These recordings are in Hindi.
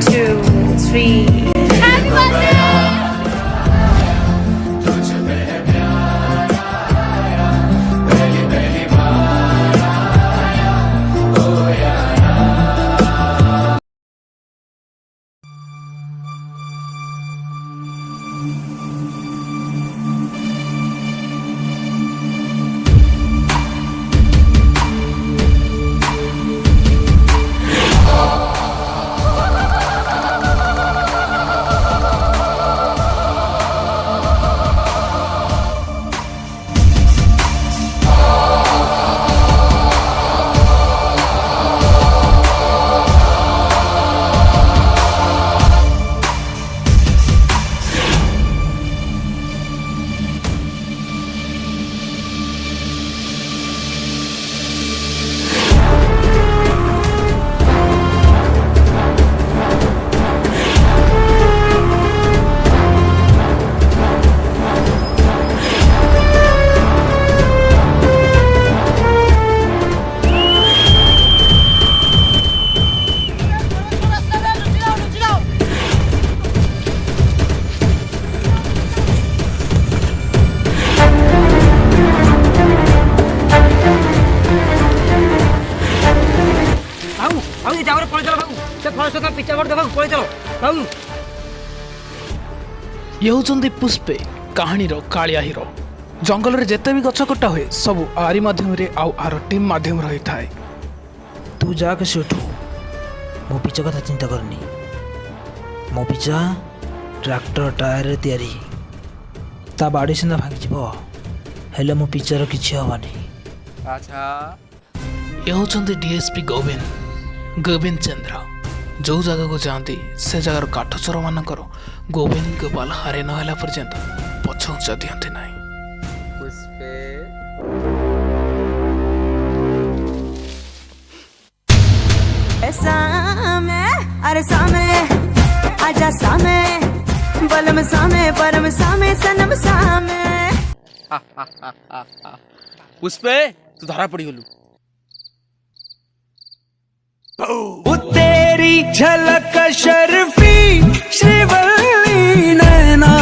2, 3. Happy birthday! ये होचंदी पुष्पे कहानी रो कालिया हीरो जंगल रे जेते भी गछ कटा हुए सब आरी माध्यम रे आउ आर टीम माध्यम रही थाए। तू जाके सेठू मो पिछा कथा चिंता करनी। मो पिछा ट्रैक्टर टायर रे तैयारी ता बाड़ी सिना भांगी जीवो हेले मो पिछार किछि हवानी। अच्छा ये होचंदी डीएसपी गोविंद चंद्र जो जगह को जाती से जगार काठचोर मानकर गोविंद गोपाल हारे नहला पर्यंत पछौचा दियंती नहीं। पुष्पे सामे अरे सामे आजा सामे बलम सामे परम सामे सनम सामे। पुष्पे तू धरा पड़ी गलु। तेरी झलक शर्फी श्रीवल्ली नैना।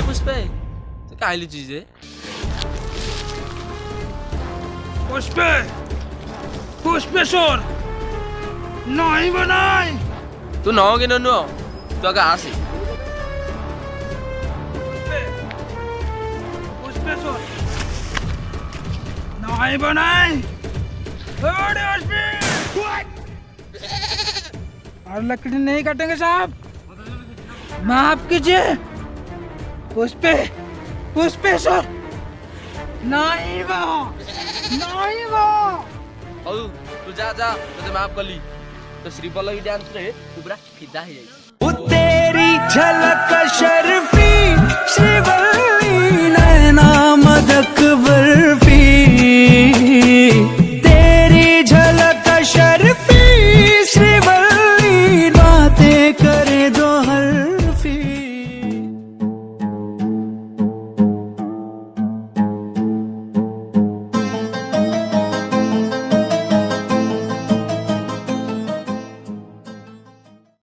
पुष्पे तो काली चीज है। पुष्पे पुष्पेश्वर नहीं बनाई तू नहोगे ननु तू आगे आसी। पुष्पेश्वर नहीं बनाई और लकड़ी नहीं काटेंगे साहब, माफ कीजिए। पुष्पेश्वर नहीं वो हऊ तू जा तो माफ कली तो श्री पल्लवी डांस रे तू पूरा फिदा हो जाई। तेरी झलक शर्फी श्रीवल्ली